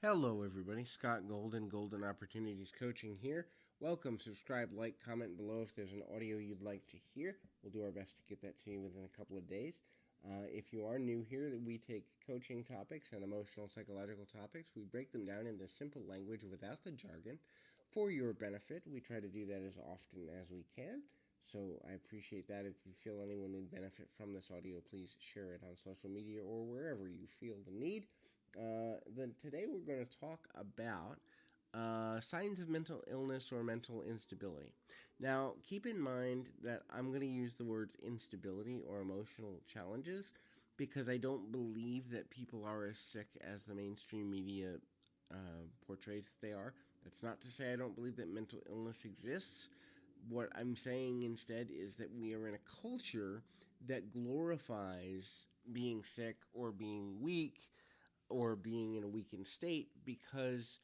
Hello, everybody. Scott Golden, Golden Opportunities Coaching here. Welcome, subscribe, like, comment below if there's an audio you'd like to hear. We'll do our best to get that to you within a couple of days. If you are new here, we take coaching topics and emotional psychological topics. We break them down into simple language without the jargon for your benefit. We try to do that as often as we can. So I appreciate that. If you feel anyone would benefit from this audio, please share it on social media or wherever you feel the need. Then today we're going to talk about signs of mental illness or mental instability. Now, keep in mind that I'm going to use the words instability or emotional challenges because I don't believe that people are as sick as the mainstream media portrays that they are. That's not to say I don't believe that mental illness exists. What I'm saying instead is that we are in a culture that glorifies being sick or being weak or being in a weakened state because,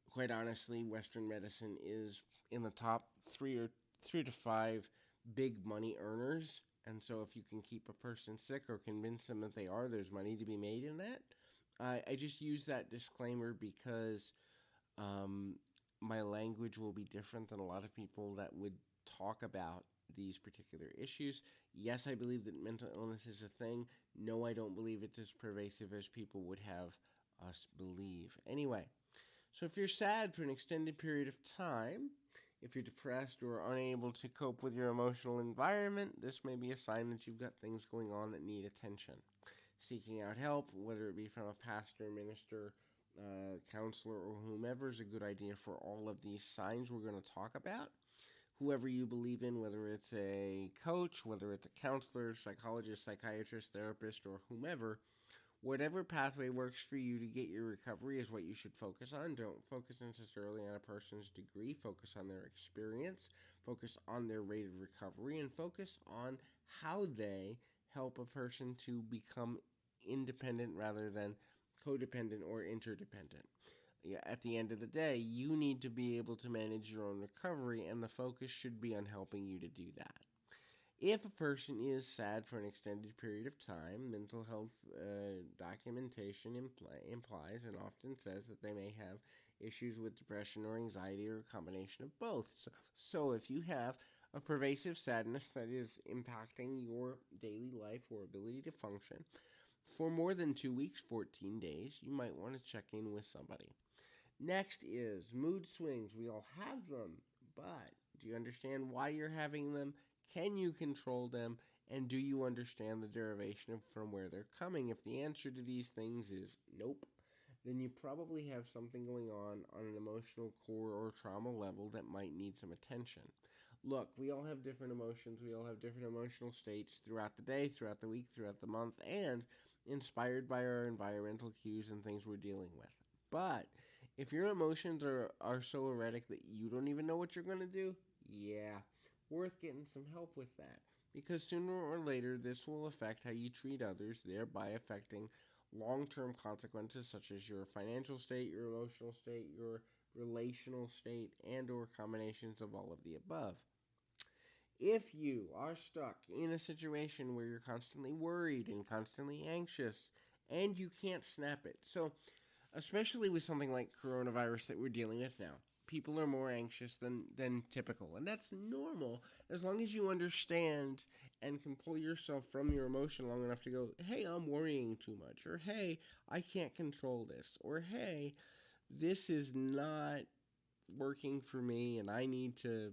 quite honestly, Western medicine is in the top 3 to 5 big money earners. And so, if you can keep a person sick or convince them that they are, there's money to be made in that. I just use that disclaimer because um, my language will be different than a lot of people that would talk about these particular issues. Yes, I believe that mental illness is a thing. No, I don't believe it's as pervasive as people would have us believe. Anyway, so if you're sad for an extended period of time, if you're depressed or unable to cope with your emotional environment, this may be a sign that you've got things going on that need attention. Seeking out help, whether it be from a pastor, minister, counselor, or whomever, is a good idea for all of these signs we're going to talk about. Whoever you believe in, whether it's a coach, whether it's a counselor, psychologist, psychiatrist, therapist, or whomever, whatever pathway works for you to get your recovery is what you should focus on. Don't focus necessarily on a person's degree. Focus on their experience. Focus on their rate of recovery. And focus on how they help a person to become independent rather than codependent or interdependent. Yeah, at the end of the day, you need to be able to manage your own recovery, and the focus should be on helping you to do that. If a person is sad for an extended period of time, mental health documentation implies and often says that they may have issues with depression or anxiety or a combination of both. So if you have a pervasive sadness that is impacting your daily life or ability to function for more than 2 weeks, 14 days, you might want to check in with somebody. Next is mood swings. We all have them, but do you understand why you're having them? Can you control them? And do you understand the derivation of from where they're coming? If the answer to these things is nope, then you probably have something going on an emotional core or trauma level that might need some attention. Look, we all have different emotions. We all have different emotional states throughout the day, throughout the week, throughout the month, and inspired by our environmental cues and things we're dealing with. But if your emotions are so erratic that you don't even know what you're going to do, yeah, worth getting some help with that. Because sooner or later, this will affect how you treat others, thereby affecting long-term consequences such as your financial state, your emotional state, your relational state, and or combinations of all of the above. If you are stuck in a situation where you're constantly worried and constantly anxious and you can't snap it, so especially with something like coronavirus that we're dealing with now. People are more anxious than typical, and that's normal as long as you understand and can pull yourself from your emotion long enough to go, hey, I'm worrying too much, or hey, I can't control this, or hey, this is not working for me, and I need to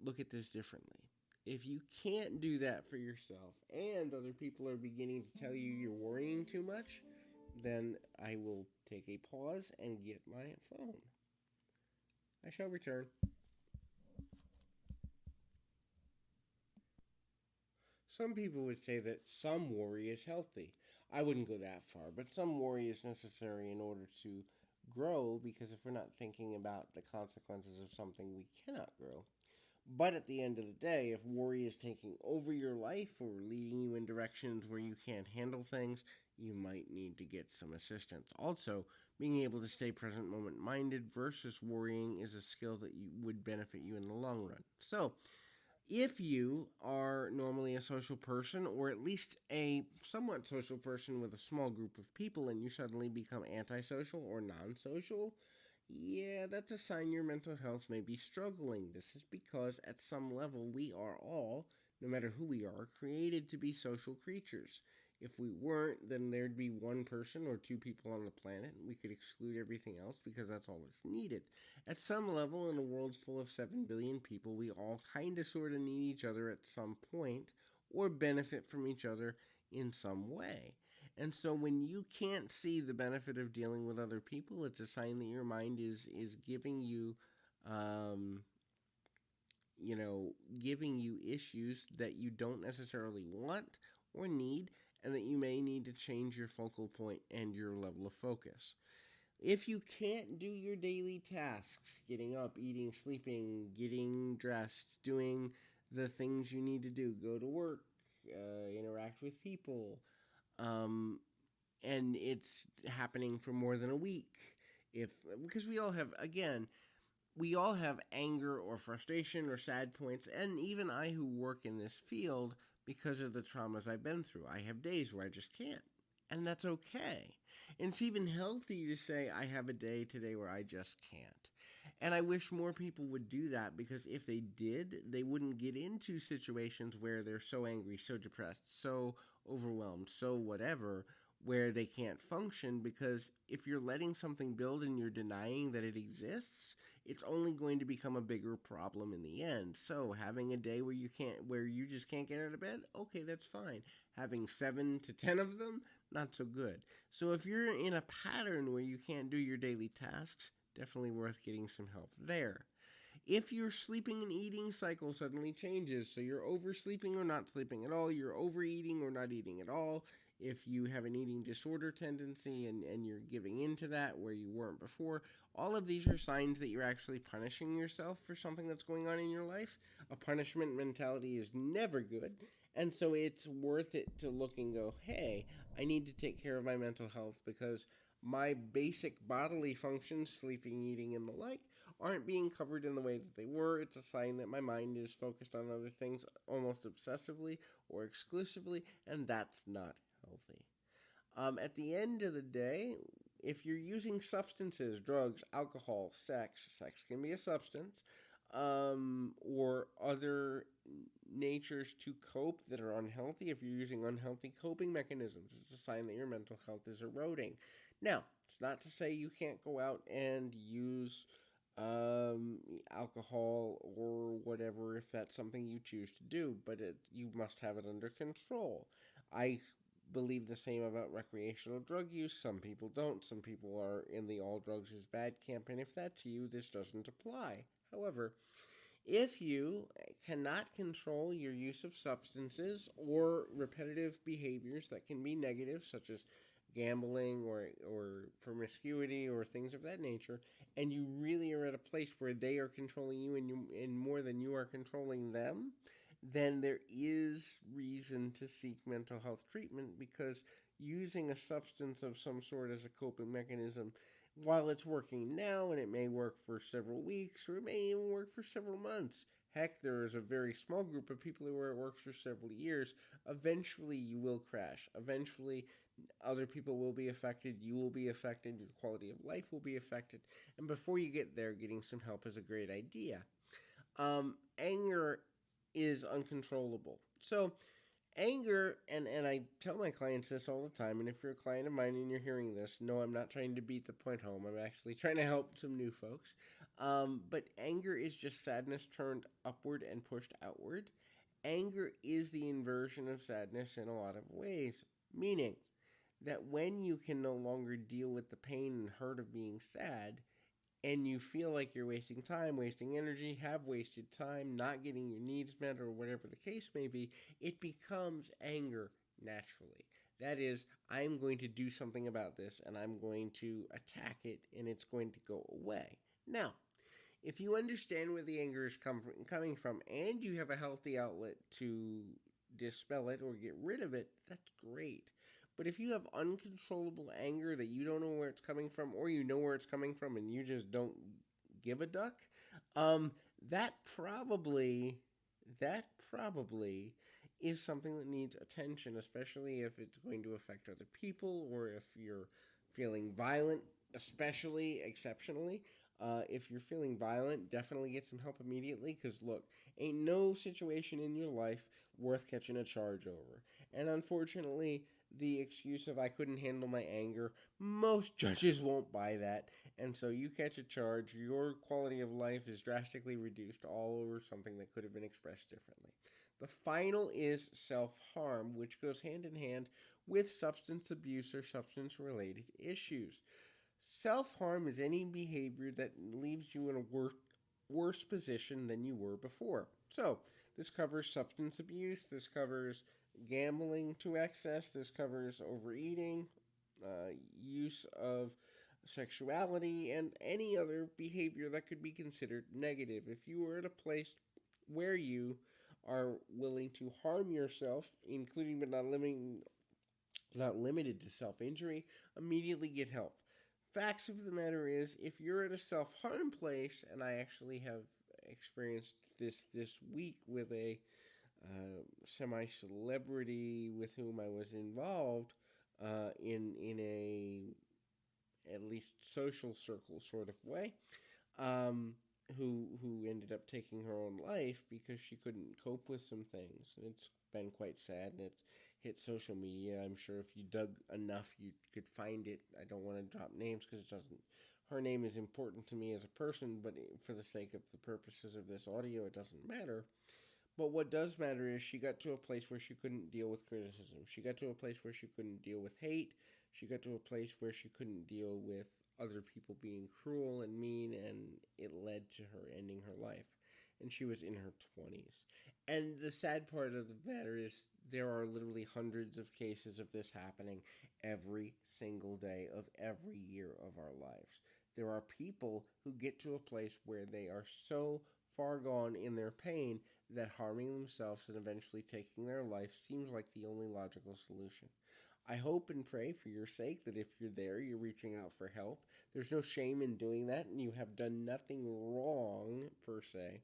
look at this differently. If you can't do that for yourself and other people are beginning to tell you you're worrying too much, then I will take a pause and get my phone. I shall return. Some people would say that some worry is healthy. I wouldn't go that far, but some worry is necessary in order to grow because if we're not thinking about the consequences of something, we cannot grow. But at the end of the day, if worry is taking over your life or leading you in directions where you can't handle things, you might need to get some assistance. Also, being able to stay present moment minded versus worrying is a skill that would benefit you in the long run. So, If you are normally a social person, or at least a somewhat social person with a small group of people, and you suddenly become antisocial or non social, yeah, that's a sign your mental health may be struggling. This is because at some level we are all, no matter who we are, created to be social creatures. If we weren't, then there'd be one person or two people on the planet, and we could exclude everything else because that's all that's needed. At some level, in a world full of 7 billion people, we all kind of sort of need each other at some point or benefit from each other in some way. And so when you can't see the benefit of dealing with other people, it's a sign that your mind is giving you um, giving you issues that you don't necessarily want or need, and that you may need to change your focal point and your level of focus. If you can't do your daily tasks, getting up, eating, sleeping, getting dressed, doing the things you need to do, go to work, interact with people, um, and it's happening for more than a week, if because we all have anger or frustration or sad points, and even I who work in this field, because of the traumas I've been through, I have days where I just can't. And that's okay. And it's even healthy to say, I have a day today where I just can't. And I wish more people would do that, because if they did, they wouldn't get into situations where they're so angry, so depressed, so overwhelmed, so whatever, where they can't function. Because if you're letting something build and you're denying that it exists, it's only going to become a bigger problem in the end. So having a day where you just can't get out of bed, okay, that's fine. Having 7 to 10 of them, not so good. So if you're in a pattern where you can't do your daily tasks, definitely worth getting some help there. If your sleeping and eating cycle suddenly changes, so you're oversleeping or not sleeping at all, you're overeating or not eating at all, if you have an eating disorder tendency and you're giving into that where you weren't before, all of these are signs that you're actually punishing yourself for something that's going on in your life. A punishment mentality is never good, and so it's worth it to look and go, hey, I need to take care of my mental health, because my basic bodily functions, sleeping, eating, and the like, aren't being covered in the way that they were. It's a sign that my mind is focused on other things almost obsessively or exclusively, and that's not healthy. At the end of the day, if you're using substances, drugs, alcohol, sex can be a substance, or other natures to cope that are unhealthy, if you're using unhealthy coping mechanisms, it's a sign that your mental health is eroding. Now, it's not to say you can't go out and use alcohol or whatever if that's something you choose to do, but you must have it under control. I believe the same about recreational drug use. Some people don't. Some people are in the all drugs is bad camp, and if that's you, this doesn't apply. However, if you cannot control your use of substances or repetitive behaviors that can be negative, such as gambling or promiscuity or things of that nature, and you really are at a place where they are controlling you and more than you are controlling them, then there is reason to seek mental health treatment, because using a substance of some sort as a coping mechanism, while it's working now and it may work for several weeks or it may even work for several months, heck, there is a very small group of people where it works for several years, eventually you will crash. Eventually, other people will be affected, you will be affected, your quality of life will be affected, and before you get there, getting some help is a great idea. Anger is uncontrollable. So, anger, and I tell my clients this all the time, and if you're a client of mine and you're hearing this, no, I'm not trying to beat the point home. I'm actually trying to help some new folks. But anger is just sadness turned upward and pushed outward. Anger is the inversion of sadness in a lot of ways, meaning that when you can no longer deal with the pain and hurt of being sad, and you feel like you're wasting time, wasting energy, have wasted time, not getting your needs met, or whatever the case may be, it becomes anger naturally. That is, I'm going to do something about this, and I'm going to attack it, and it's going to go away. Now, if you understand where the anger is coming from, and you have a healthy outlet to dispel it or get rid of it, that's great. But if you have uncontrollable anger that you don't know where it's coming from, or you know where it's coming from and you just don't give a duck, um, that probably that probably is something that needs attention, especially if it's going to affect other people or if you're feeling violent, especially exceptionally. If you're feeling violent, definitely get some help immediately because, look, ain't no situation in your life worth catching a charge over. And unfortunately, the excuse of I couldn't handle my anger, most judges won't buy that. And so you catch a charge, your quality of life is drastically reduced all over something that could have been expressed differently. The final is self harm, which goes hand in hand with substance abuse or substance related issues. Self harm is any behavior that leaves you in a worse position than you were before. So, this covers substance abuse, this covers gambling to excess, this covers overeating, use of sexuality, and any other behavior that could be considered negative. If you are at a place where you are willing to harm yourself, including but not limited to self injury, immediately get help. Facts of the matter is, if you're at a self harm place, and I actually have experienced this week with a semi celebrity with whom I was involved in a at least social circle sort of way, who ended up taking her own life because she couldn't cope with some things, and it's been quite sad, and it's hit social media. I'm sure if you dug enough, you could find it. I don't want to drop names because it doesn't. Her name is important to me as a person, but for the sake of the purposes of this audio, it doesn't matter. But what does matter is she got to a place where she couldn't deal with criticism. She got to a place where she couldn't deal with hate. She got to a place where she couldn't deal with other people being cruel and mean, and it led to her ending her life. And she was in her 20s. And the sad part of the matter is there are literally hundreds of cases of this happening every single day of every year of our lives. There are people who get to a place where they are so far gone in their pain that harming themselves and eventually taking their life seems like the only logical solution. I hope and pray for your sake that if you're there, you're reaching out for help. There's no shame in doing that, and you have done nothing wrong, per se,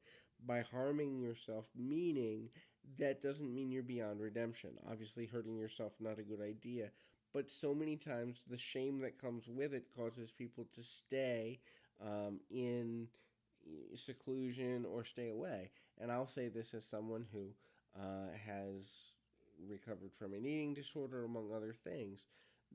by harming yourself, meaning that doesn't mean you're beyond redemption. Obviously, hurting yourself, not a good idea. But so many times, the shame that comes with it causes people to stay in seclusion or stay away. And I'll say this as someone who has recovered from an eating disorder, among other things.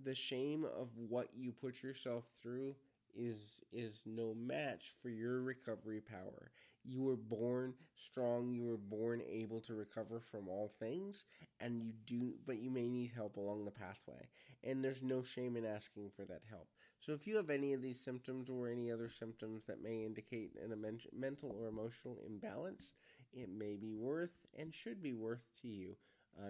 The shame of what you put yourself through is is no match for your recovery power. You were born strong, you were born able to recover from all things, and you do but you may need help along the pathway. And there's no shame in asking for that help. So if you have any of these symptoms or any other symptoms that may indicate a mental or emotional imbalance, it may be worth and should be worth to you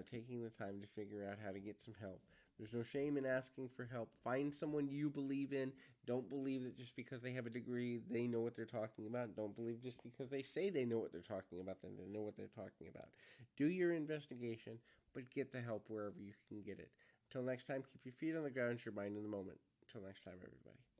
taking the time to figure out how to get some help. There's no shame in asking for help. Find someone you believe in. Don't believe that just because they have a degree, they know what they're talking about. Don't believe just because they say they know what they're talking about, then they know what they're talking about. Do your investigation, but get the help wherever you can get it. Until next time, keep your feet on the ground, your mind in the moment. Until next time, everybody.